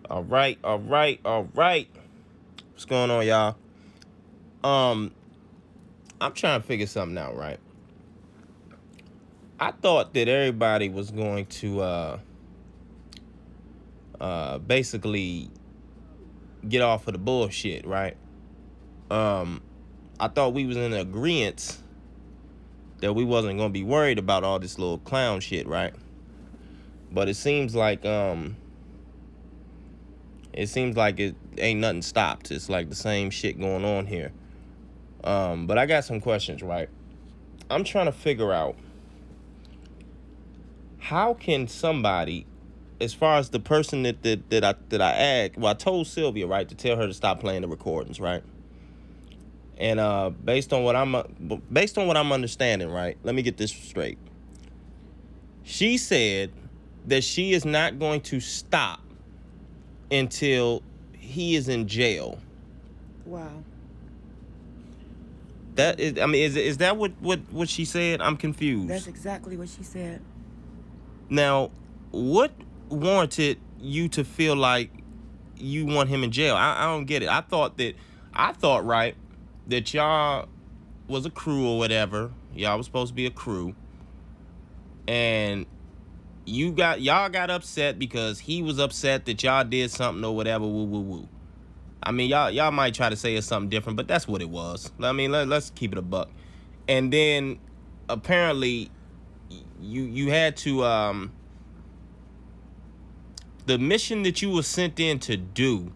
All right. What's going on, y'all? I'm trying to figure something out, right? I thought that everybody was going to basically get off of the bullshit, right? I thought we was in agreement that we wasn't gonna be worried about all this little clown shit, right? But it seems like it ain't nothing stopped. It's like the same shit going on here. But I got some questions, right? I'm trying to figure out how can somebody, as far as the person that I asked, well, I told Sylvia, right, to tell her to stop playing the recordings, right? And based on what I'm understanding, right? Let me get this straight. She said that she is not going to stop until he is in jail. Wow. That is, I mean, is that what she said? I'm confused. That's exactly what she said. Now, what warranted you to feel like you want him in jail? I don't get it. I thought right, that y'all was a crew or whatever. Y'all was supposed to be a crew. And y'all got upset because he was upset that y'all did something or whatever. Woo woo woo. I mean, y'all might try to say it's something different, but that's what it was. I mean, let's keep it a buck. And then apparently you had to the mission that you were sent in to do,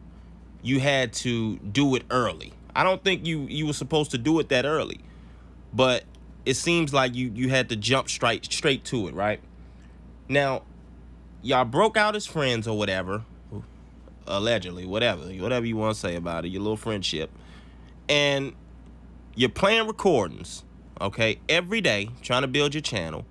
you had to do it early. I don't think you were supposed to do it that early, but it seems like you had to jump straight to it, right? Now, y'all broke out as friends or whatever, allegedly, whatever you want to say about it, your little friendship, and you're playing recordings, okay, every day, trying to build your channel.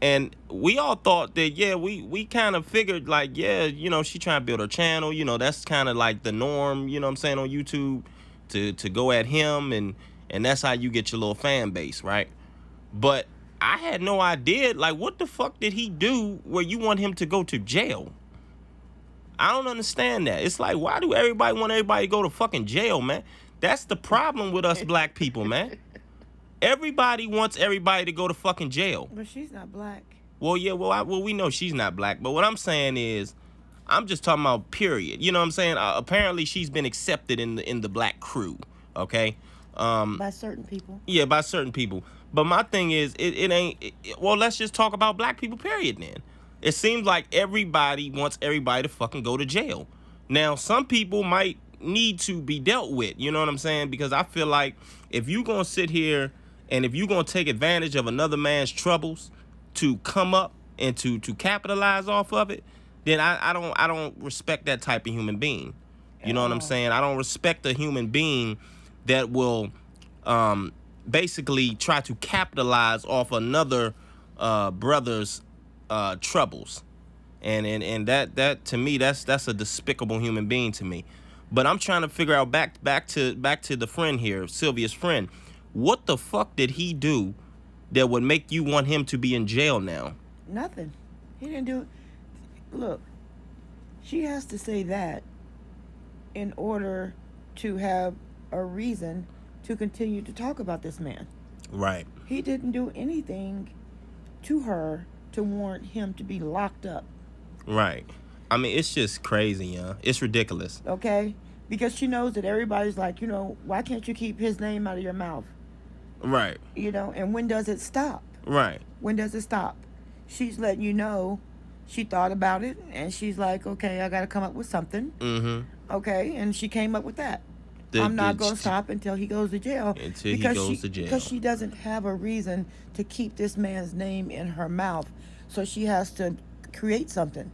And we all thought that, yeah, we kind of figured like, yeah, she trying to build her channel, that's kind of like the norm, you know what I'm saying, on YouTube, to go at him, and that's how you get your little fan base, right? But I had no idea, like, what the fuck did he do where you want him to go to jail? I don't understand that. It's like, why do everybody want everybody to go to fucking jail, man? That's the problem with us black people, man. Everybody wants everybody to go to fucking jail. But she's not black. Well, yeah, well, we know she's not black. But what I'm saying is, I'm just talking about period. You know what I'm saying? Apparently, she's been accepted in the black crew, okay? By certain people. Yeah, by certain people. But my thing is, it ain't... well, let's just talk about black people, period, then. It seems like everybody wants everybody to fucking go to jail. Now, some people might need to be dealt with, you know what I'm saying? Because I feel like if you're going to sit here and if you're going to take advantage of another man's troubles to come up and to capitalize off of it, then I don't respect that type of human being. You know what I'm saying? I don't respect a human being that will basically try to capitalize off another brother's troubles. And that to me, that's a despicable human being to me. But I'm trying to figure out back to the friend here, Sylvia's friend. What the fuck did he do that would make you want him to be in jail now? Nothing. He didn't do... Look, she has to say that in order to have a reason to continue to talk about this man. Right. He didn't do anything to her to warrant him to be locked up. Right. I mean, it's just crazy, yeah. It's ridiculous. Okay? Because she knows that everybody's like, why can't you keep his name out of your mouth? Right. And when does it stop? Right. When does it stop? She's letting you know she thought about it, and she's like, okay, I got to come up with something. Mm-hmm. Okay? And she came up with that. I'm not going to stop until he goes to jail. Until he goes to jail. Because she doesn't have a reason to keep this man's name in her mouth. So she has to create something.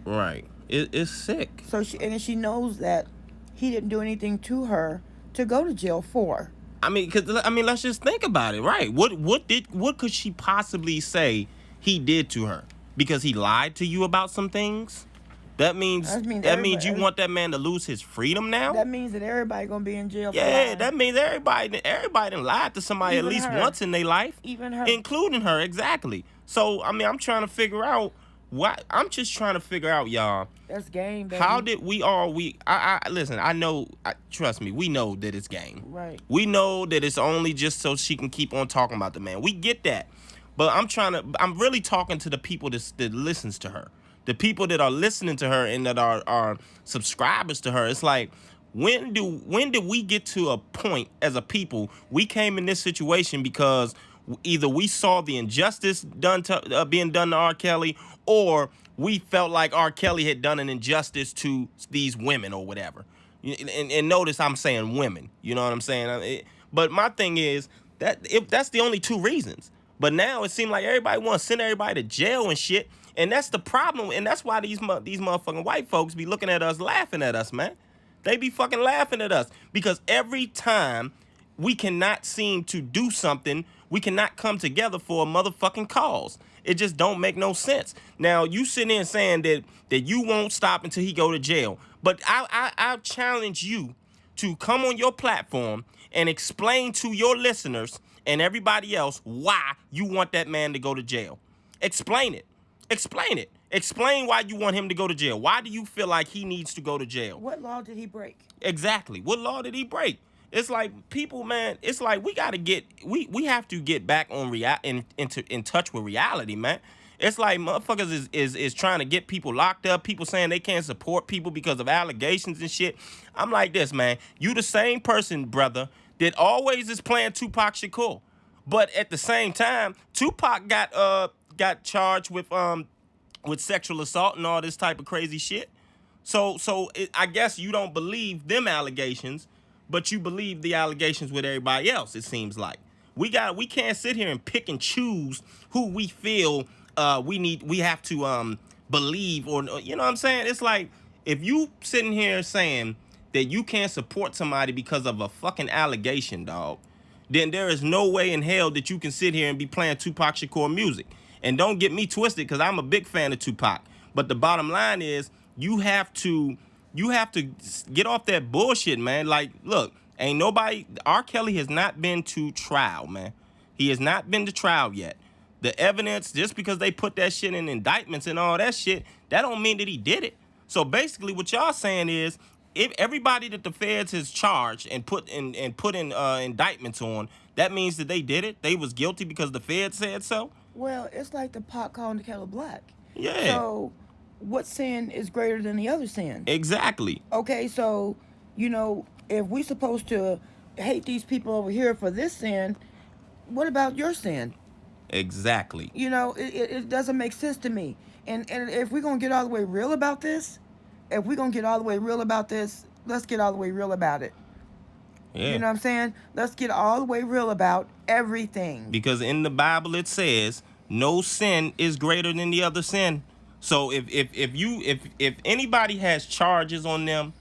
Right. It's sick. So she knows that he didn't do anything to her to go to jail for. I mean, let's just think about it, right? What could she possibly say he did to her? Because he lied to you about some things? That means you want that man to lose his freedom now? That means that everybody gonna be in jail. Yeah, that means everybody done lied to somebody even at least once in their life. Even her. Including her, exactly. So, I mean, I'm trying to figure out Why? I'm just trying to figure out, y'all. That's game, How baby. did we all I listen, I know, trust me, we know that it's game. Right. We know that it's only just so she can keep on talking about the man. We get that. But I'm really talking to the people that listens to her. The people that are listening to her and that are subscribers to her. It's like, when did we get to a point as a people we came in this situation because either we saw the injustice being done to R. Kelly, or we felt like R. Kelly had done an injustice to these women or whatever. And notice I'm saying women. You know what I'm saying? But my thing is that if that's the only two reasons. But now it seems like everybody wants to send everybody to jail and shit. And that's the problem. And that's why these motherfucking white folks be looking at us, laughing at us, man. They be fucking laughing at us because every time we cannot seem to do something, we cannot come together for a motherfucking cause. It just don't make no sense. Now you sitting there saying that you won't stop until he go to jail, but I challenge you to come on your platform and explain to your listeners and everybody else why you want that man to go to jail. Explain it. Explain it. Explain why you want him to go to jail. Why do you feel like he needs to go to jail? What law did he break? Exactly. What law did he break? It's like, people, man, it's like we have to get back on in touch with reality, man. It's like motherfuckers is trying to get people locked up, people saying they can't support people because of allegations and shit. I'm like this, man. You the same person, brother, that always is playing Tupac Shakur. But at the same time, Tupac got charged with sexual assault and all this type of crazy shit. So I guess you don't believe them allegations, but you believe the allegations with everybody else. It seems like we can't sit here and pick and choose who we feel we have to believe, or you know what I'm saying. It's like, if you sitting here saying that you can't support somebody because of a fucking allegation, dog, then there is no way in hell that you can sit here and be playing Tupac Shakur music. And don't get me twisted, because I'm a big fan of Tupac. But the bottom line is, you have to get off that bullshit, man. Like, look, ain't nobody, R. Kelly has not been to trial, man. He has not been to trial yet. The evidence, just because they put that shit in indictments and all that shit, that don't mean that he did it. So basically what y'all saying is, if everybody that the feds has charged and put in indictments on, that means that they did it. They was guilty because the feds said so. Well, it's like the pot calling the kettle black. Yeah. So, what sin is greater than the other sin? Exactly. Okay, so, if we supposed to hate these people over here for this sin, what about your sin? Exactly. It doesn't make sense to me. And if we're going to get all the way real about this, let's get all the way real about it. Yeah. You know what I'm saying? Let's get all the way real about everything. Because in the Bible it says no sin is greater than the other sin. So if anybody has charges on them,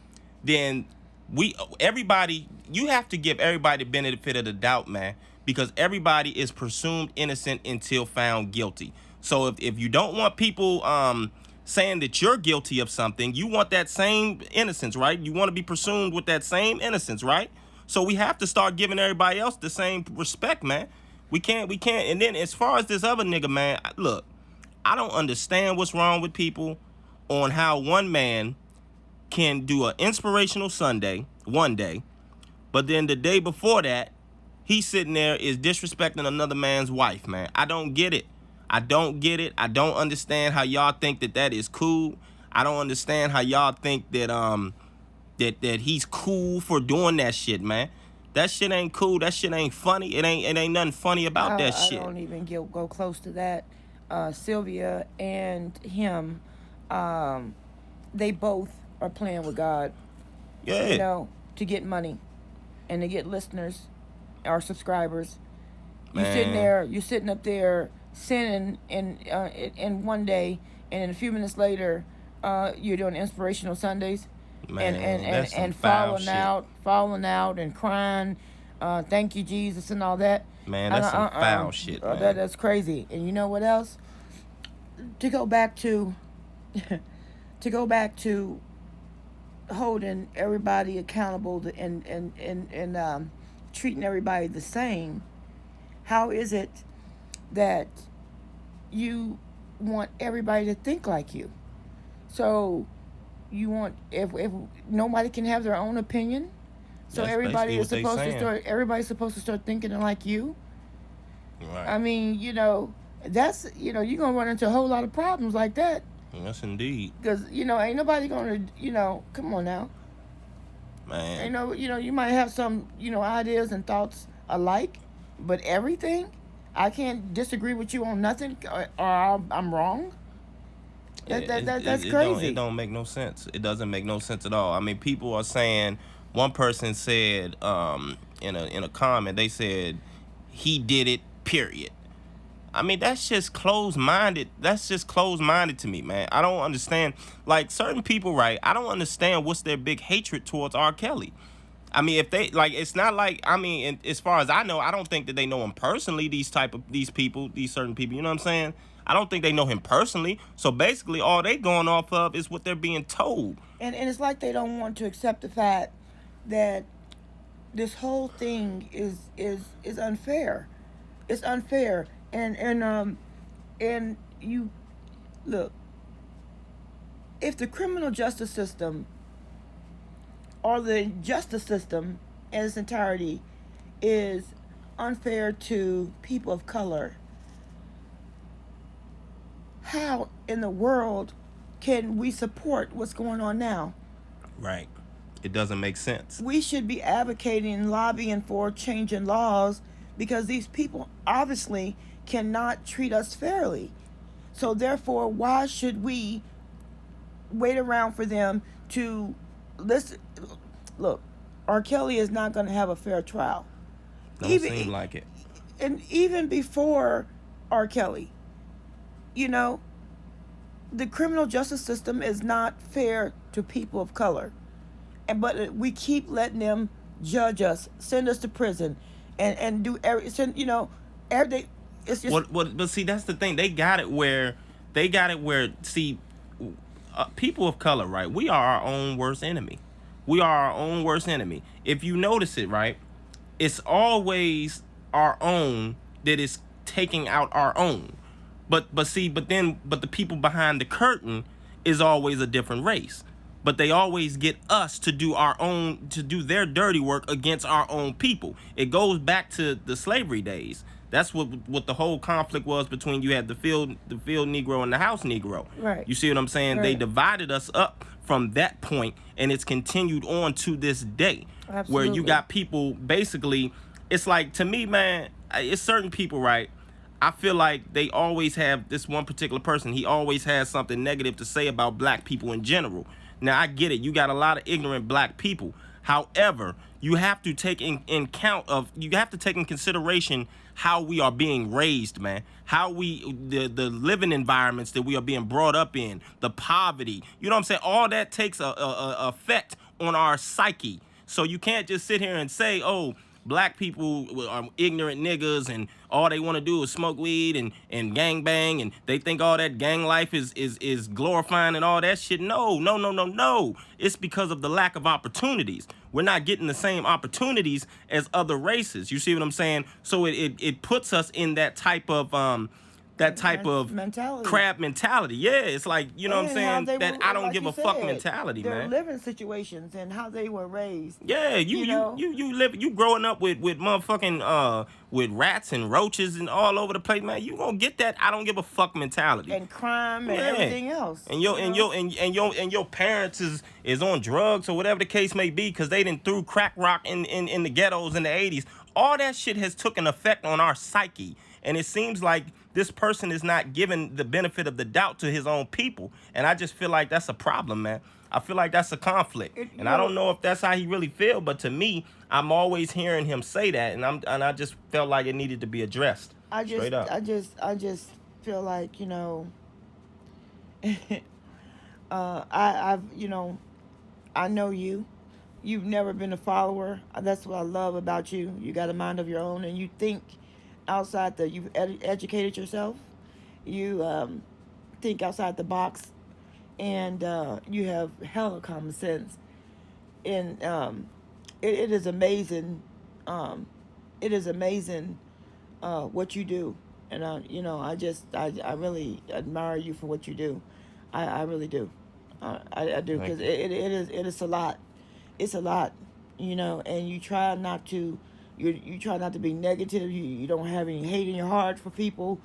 then you have to give everybody the benefit of the doubt, man. Because everybody is presumed innocent until found guilty. So if you don't want people saying that you're guilty of something, you want that same innocence, right? You want to be presumed with that same innocence, right? So we have to start giving everybody else the same respect, man. We can't. And then as far as this other nigga, man, look, I don't understand what's wrong with people on how one man can do an inspirational Sunday one day, but then the day before that, he's sitting there is disrespecting another man's wife, man. I don't get it. I don't understand how y'all think that is cool. I don't understand how y'all think that that he's cool for doing that shit, man. That shit ain't cool. That shit ain't funny. It ain't nothing funny about that shit. I don't even go close to that. Sylvia and him, they both are playing with God. Yeah. To get money and to get listeners or subscribers. Man. You sitting up there sinning in one day, and then a few minutes later, you're doing inspirational Sundays. Man, and falling out and crying, thank you Jesus and all that. Man, that's some foul shit, man. That's crazy. And you know what else? To go back to holding everybody accountable and treating everybody the same. How is it that you want everybody to think like you. So you want, if nobody can have their own opinion, so That's basically what they saying. everybody's supposed to start thinking like you. Right. I mean, that's, you're gonna run into a whole lot of problems like that. Yes, indeed, Because ain't nobody gonna, come on now. man. You might have some, ideas and thoughts alike, but everything, I can't disagree with you on nothing, or I'm wrong. That's It crazy. don't make no sense. It doesn't make no sense at all. I mean, people are saying. One person said in a comment, they said he did it. Period. I mean, that's just closed minded. That's just closed minded to me, man. I don't understand. Like certain people, right? I don't understand what's their big hatred towards R. Kelly. I mean, if they like, it's not like, I mean, as far as I know, I don't think that they know him personally. These people, these certain people. You know what I'm saying? I don't think they know him personally. So basically, all they going off of is what they're being told. And it's like they don't want to accept the fact that this whole thing is unfair. It's unfair. And you look, if the criminal justice system or the justice system in its entirety is unfair to people of color, how in the world can we support what's going on now? Right. It doesn't make sense. We should be advocating and lobbying for changing laws, because these people obviously cannot treat us fairly. So therefore, why should we wait around for them to listen? Look, R. Kelly is not going to have a fair trial. Don't seem like it. And even before R. Kelly, you know, the criminal justice system is not fair to people of color. But we keep letting them judge us, send us to prison, and do everything. It's just But see, that's the thing. See, people of color, right? We are our own worst enemy. We are our own worst enemy. If you notice it, right, it's always our own that is taking out our own. But the people behind the curtain is always a different race. But they always get us to do their dirty work against our own people. It goes back to the slavery days. That's what the whole conflict was between, you had the field Negro and the house Negro. Right. You see what I'm saying? Right. They divided us up from that point, and it's continued on to this day. Absolutely. Where you got people basically, it's like, to me, man, it's certain people, right? I feel like they always have this one particular person. He always has something negative to say about black people in general. Now, I get it. You got a lot of ignorant black people. However, you have to take in consideration how we are being raised, man. How the living environments that we are being brought up in, the poverty. You know what I'm saying? All that takes a effect on our psyche. So you can't just sit here and say, oh, black people are ignorant niggas and all they want to do is smoke weed and gang bang, and they think all that gang life is glorifying and all that shit. No. It's because of the lack of opportunities. We're not getting the same opportunities as other races. You see what I'm saying? So it puts us in that type of mentality. crab mentality. Yeah, it's like, you know what I'm saying, that I don't like give you a fuck said, mentality, their man. living situations and how they were raised. Yeah, you growing up with motherfucking with rats and roaches and all over the place, man. You gonna get that I don't give a fuck mentality. And crime and everything else. And your parents is on drugs or whatever the case may be, because they done threw crack rock in the ghettos in the 80s. All that shit has took an effect on our psyche. And it seems like this person is not given the benefit of the doubt to his own people. And I just feel like that's a problem, man. I feel like that's a conflict. I don't know if that's how he really feel, but to me, I'm always hearing him say that, and I just felt like it needed to be addressed. Straight up. I just feel like, I've I know you. You've never been a follower. That's what I love about you. You got a mind of your own, and you think outside you've educated yourself. You think outside the box, and you have hella common sense. And it is amazing. It is amazing what you do. And I really admire you for what you do. I really do. I do, Thank because you. it is a lot. It's a lot, and you try not to. You try not to be negative. You don't have any hate in your heart for people,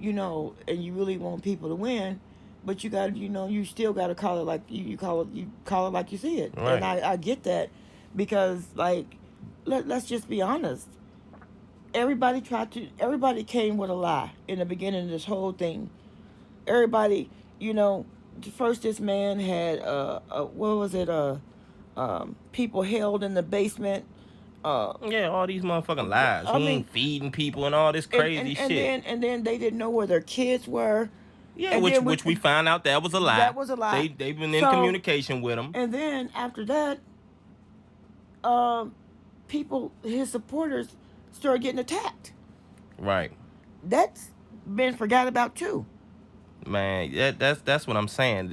and you really want people to win. But you got, you still got to call it like you call it like you see it. And Right. I get that, because like, let's just be honest. Everybody came with a lie in the beginning of this whole thing. Everybody, you know first this man had what was it, people held in the basement, uh Yeah, all these motherfucking lies. I He mean, ain't feeding people and all this and crazy and, and shit. then and then they didn't know where their kids were. Yeah, And which then which we found out that was a that lie. was a lie. They've been in So, communication with him. and then after that, um people, his supporters, started getting attacked. Right. That's been forgot about too. Man, that's what I'm saying.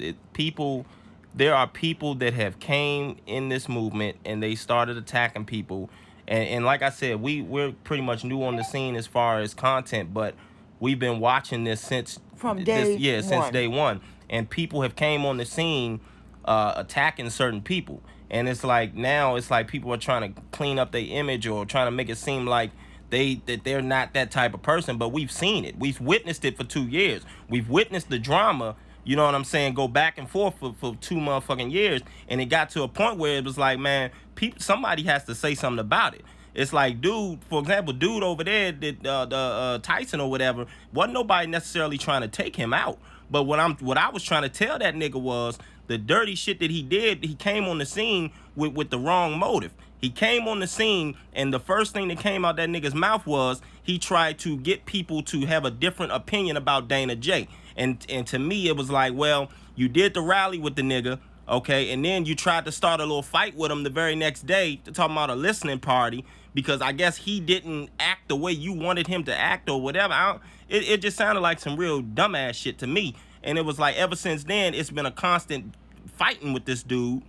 There are people that have came in this movement and they started attacking people, and like I said, we're pretty much new on the scene as far as content, but we've been watching this since From day since one. day one, and people have came on the scene attacking certain people, and it's like now it's like people are trying to clean up their image or trying to make it seem like they're not that type of person, but we've seen it. We've witnessed it for 2 years. We've witnessed the drama, you know what I'm saying, go back and forth for 2 motherfucking years, and it got to a point where it was like, man, somebody has to say something about it. It's like, dude, for example, dude over there, the Tyson or whatever, wasn't nobody necessarily trying to take him out. But what I was trying to tell that nigga was the dirty shit that he did. He came on the scene with the wrong motive. He came on the scene, and the first thing that came out that nigga's mouth was he tried to get people to have a different opinion about Dana J. And to me, it was like, well, you did the rally with the nigga, okay, and then you tried to start a little fight with him the very next day, talking about a listening party, because I guess he didn't act the way you wanted him to act or whatever. It just sounded like some real dumbass shit to me. And it was like, ever since then, it's been a constant fighting with this dude.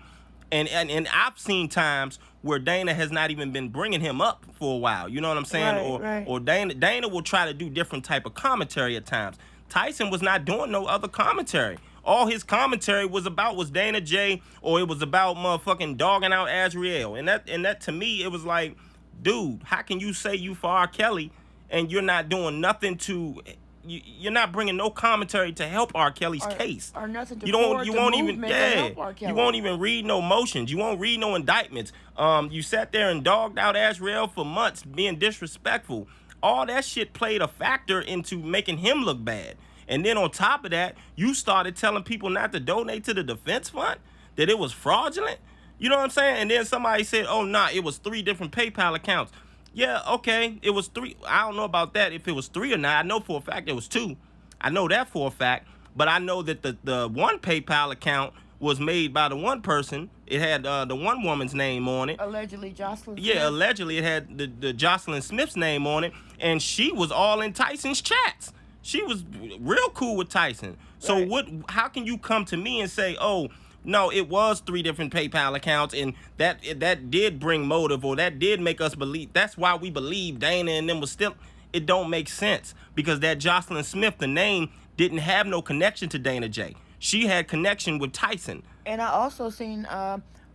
And I've seen times where Dana has not even been bringing him up for a while. You know what I'm saying? Right, right. Or Dana will try to do different type of commentary at times. Tyson was not doing no other commentary. All his commentary was Dana J, or it was about motherfucking dogging out Azriel. And that to me, it was like, dude, how can you say you for R. Kelly and you're not doing nothing to... You're not bringing no commentary to help R. Kelly's case. Or nothing to You don't. forward You the won't even. movement to Yeah. help R. Kelly. You won't even read no motions. You won't read no indictments. You sat there and dogged out Azriel for months, being disrespectful. All that shit played a factor into making him look bad. And then on top of that, you started telling people not to donate to the defense fund, that it was fraudulent. You know what I'm saying? And then somebody said, "Oh, nah, it was 3 different PayPal accounts." Yeah, okay, it was 3. I don't know about that, if it was 3 or not. I know for a fact it was 2. I know that for a fact. But I know that the one PayPal account was made by the one person. It had the one woman's name on it. Allegedly, Jocelyn Yeah, Smith. allegedly it had the Jocelyn Smith's name on it. And she was all in Tyson's chats. She was real cool with Tyson. So Right. how can you come to me and say, oh, no, it was 3 different PayPal accounts, and that did bring motive, or that did make us believe. That's why we believe Dana and them was still. It don't make sense, because that Jocelyn Smith, the name, didn't have no connection to Dana J. She had connection with Tyson. And I also seen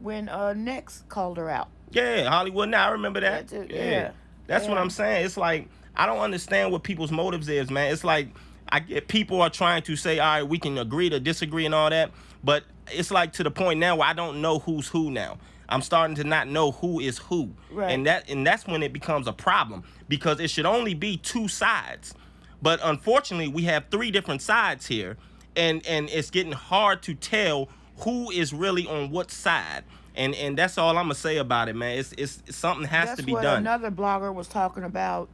when Nex called her out. Yeah, Hollywood. Now I remember that. Yeah, too. Yeah. That's what Yeah. I'm saying. It's like, I don't understand what people's motives is, man. It's like, I get people are trying to say, all right, we can agree to disagree and all that, but it's like to the point now where I don't know who's who now. I'm starting to not know who is who. Right. And that's when it becomes a problem, because it should only be 2 sides. But unfortunately, we have 3 different sides here, and it's getting hard to tell who is really on what side. And that's all I'm gonna say about it, man. It's something has That's to be what done. another blogger was talking about.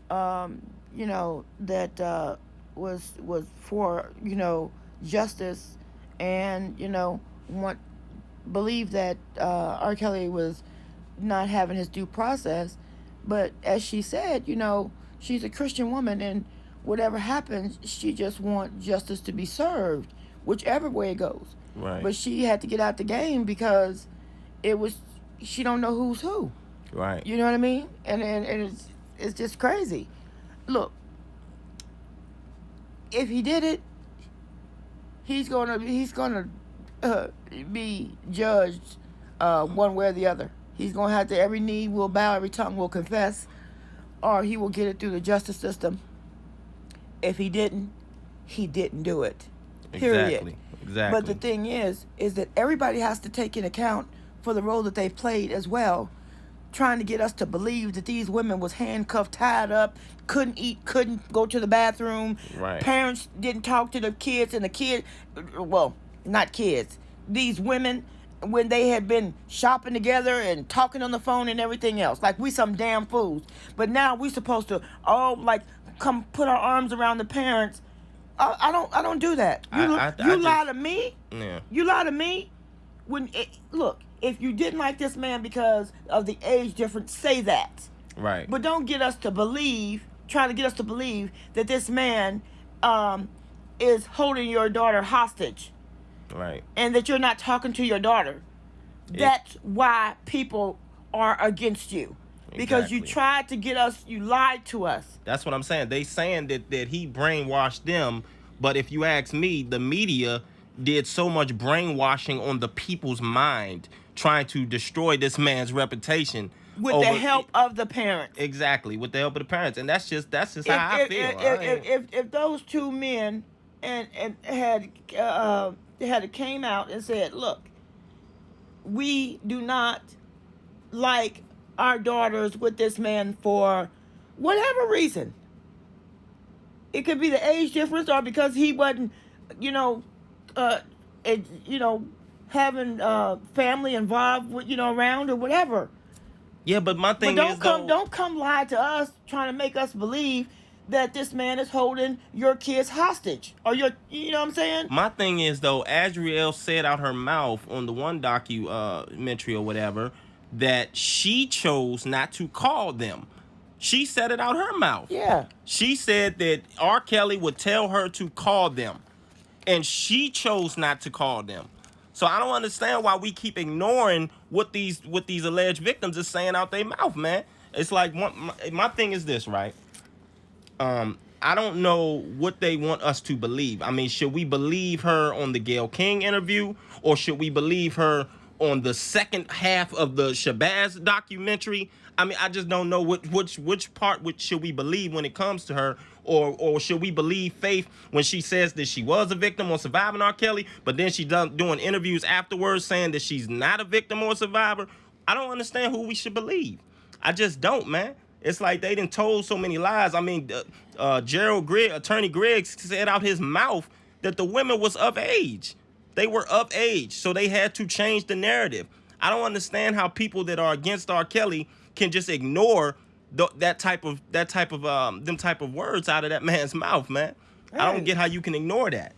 That was for justice, and want believe that R. Kelly was not having his due process. But as she said, she's a Christian woman, and whatever happens, she just wants justice to be served, whichever way it goes. Right. But she had to get out the game, because she don't know who's who. Right. You know what I mean? And it's just crazy. Look, if he did it, he's gonna be judged one way or the other. He's gonna have to, every knee will bow, every tongue will confess, or he will get it through the justice system. If he didn't, he didn't do it. Period. Exactly. But the thing is that everybody has to take into account for the role that they've played as well, trying to get us to believe that these women was handcuffed, tied up, couldn't eat, couldn't go to the bathroom. Right. Parents didn't talk to the kids, and the kid, well, not kids, these women, when they had been shopping together and talking on the phone and everything else, like we some damn fools. But now we supposed to come put our arms around the parents. I don't do that. You lie to me. Yeah. You lie to me. Look, if you didn't like this man because of the age difference, say that. Right. But don't try to get us to believe that this man is holding your daughter hostage. Right. And that you're not talking to your daughter. That's why people are against you. Because you tried to get us, you lied to us. That's what I'm saying. They saying that he brainwashed them, but if you ask me, the media did so much brainwashing on the people's mind, trying to destroy this man's reputation with the help of the parents. Exactly, with the help of the parents, and that's just how I feel. If those two men and had came out and said, look, we do not like our daughters with this man for whatever reason. It could be the age difference, or because he wasn't, having family involved with, around or whatever. Yeah, but my thing is, don't come lie to us, trying to make us believe that this man is holding your kids hostage, or you know what I'm saying? My thing is, though, Adrielle said out her mouth on the one documentary or whatever, that she chose not to call them. She said it out her mouth. Yeah. She said that R. Kelly would tell her to call them, and she chose not to call them. So I don't understand why we keep ignoring what these alleged victims are saying out their mouth, man. It's like, my thing is this, right? I don't know what they want us to believe. I mean, should we believe her on the Gayle King interview, or should we believe her on the second half of the Shabazz documentary? I mean, I just don't know which part should we believe when it comes to her, or should we believe Faith when she says that she was a victim or surviving R. Kelly, but then she's doing interviews afterwards saying that she's not a victim or a survivor? I don't understand who we should believe. I just don't, man. It's like they done told so many lies. I mean, Attorney Griggs said out his mouth that the women was of age. They were of age, so they had to change the narrative. I don't understand how people that are against R. Kelly can just ignore them type of words out of that man's mouth, man. Right. I don't get how you can ignore that.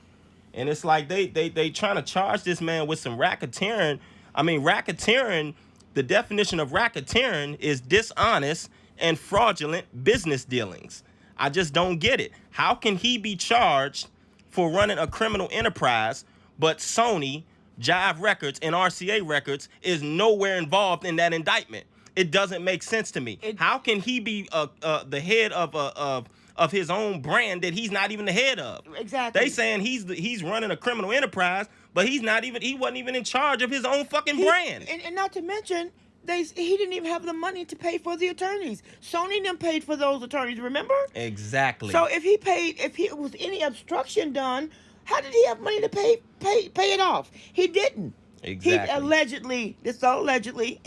And it's like they trying to charge this man with some racketeering. I mean, racketeering, the definition of racketeering is dishonest and fraudulent business dealings. I just don't get it. How can he be charged for running a criminal enterprise, but Sony, Jive Records, and RCA Records is nowhere involved in that indictment? It doesn't make sense to me. How can he be the head of his own brand that he's not even the head of? Exactly. They saying he's running a criminal enterprise, but he wasn't even in charge of his own fucking brand. And not to mention, he didn't even have the money to pay for the attorneys. Sony them paid for those attorneys, remember? Exactly. So if it was any obstruction done, how did he have money to pay it off? He didn't. Exactly. He allegedly, this all allegedly.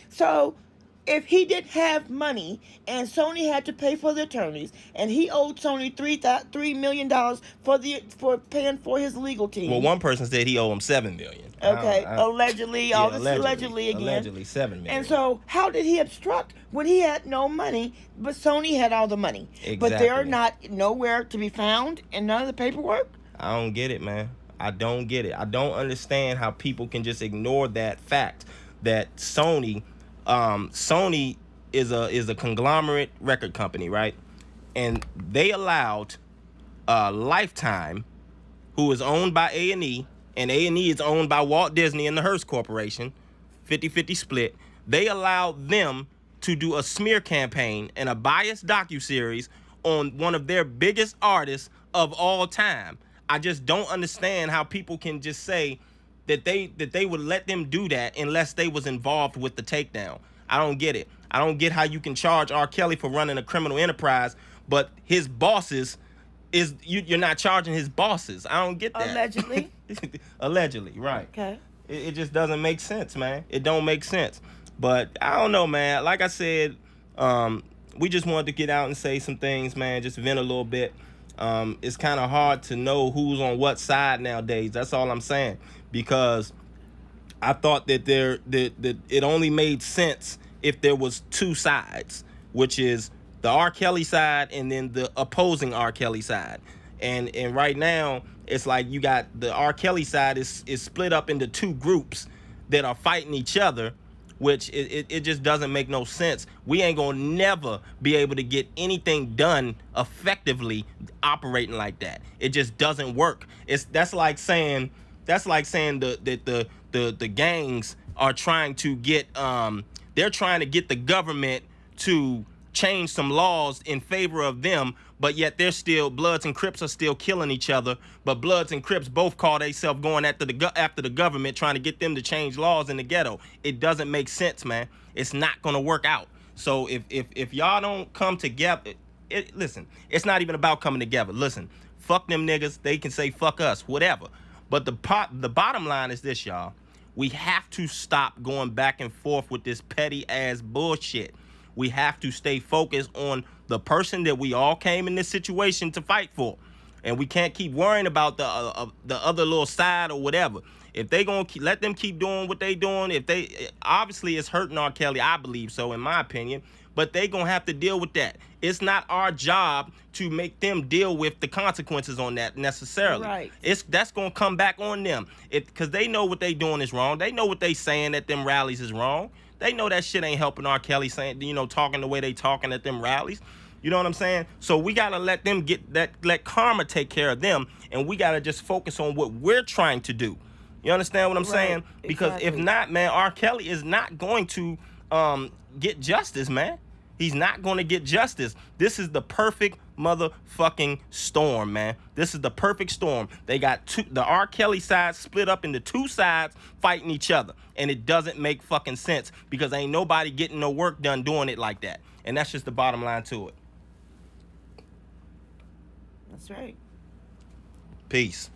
So if he didn't have money and Sony had to pay for the attorneys, and he owed Sony $3 million for paying for his legal team. Well, one person said he owed him $7 million. Okay, allegedly, allegedly again. Allegedly $7 million. And so, how did he obstruct when he had no money, but Sony had all the money? Exactly. But they're not nowhere to be found in none of the paperwork? I don't get it, man. I don't get it. I don't understand how people can just ignore that fact that Sony is a conglomerate record company, right? And they allowed Lifetime, who is owned by A&E, and A&E is owned by Walt Disney and the Hearst Corporation, 50-50 split. They allowed them to do a smear campaign and a biased docuseries on one of their biggest artists of all time. I just don't understand how people can just say that they would let them do that unless they was involved with the takedown. I don't get it. I don't get how you can charge R. Kelly for running a criminal enterprise, but his bosses you're not charging his bosses. I don't get that. Allegedly. Allegedly, right. Okay. It just doesn't make sense, man. It don't make sense. But I don't know, man. Like I said, we just wanted to get out and say some things, man. Just vent a little bit. It's kind of hard to know who's on what side nowadays. That's all I'm saying. Because I thought that that it only made sense if there was two sides, which is the R. Kelly side and then the opposing R. Kelly side. And right now, it's like you got the R. Kelly side is split up into two groups that are fighting each other, which it just doesn't make no sense. We ain't gonna never be able to get anything done effectively operating like that. It just doesn't work. That's like saying the gangs are trying to get they're trying to get the government to change some laws in favor of them, but yet they're still, Bloods and Crips are still killing each other, but Bloods and Crips both call themselves going after the government, trying to get them to change laws in the ghetto. It doesn't make sense, man. It's not gonna work out. So if y'all don't come together, listen, it's not even about coming together. Listen, fuck them niggas. They can say fuck us, whatever. But the bottom line is this, y'all. We have to stop going back and forth with this petty ass bullshit. We have to stay focused on the person that we all came in this situation to fight for. And we can't keep worrying about the other little side or whatever. If they gonna let them keep doing what they doing, obviously it's hurting R. Kelly, I believe so, in my opinion, but they gonna have to deal with that. It's not our job to make them deal with the consequences on that necessarily. Right. That's gonna come back on them. Because they know what they doing is wrong. They know what they saying at them rallies is wrong. They know that shit ain't helping R. Kelly, saying, talking the way they talking at them rallies. You know what I'm saying? So we gotta let them let karma take care of them, and we gotta just focus on what we're trying to do. You understand what I'm saying? Because if not, man, R. Kelly is not going to get justice, man. He's not going to get justice. This is the perfect motherfucking storm, man. This is the perfect storm. They got the R. Kelly side split up into two sides fighting each other. And it doesn't make fucking sense because ain't nobody getting no work done doing it like that. And that's just the bottom line to it. That's right. Peace.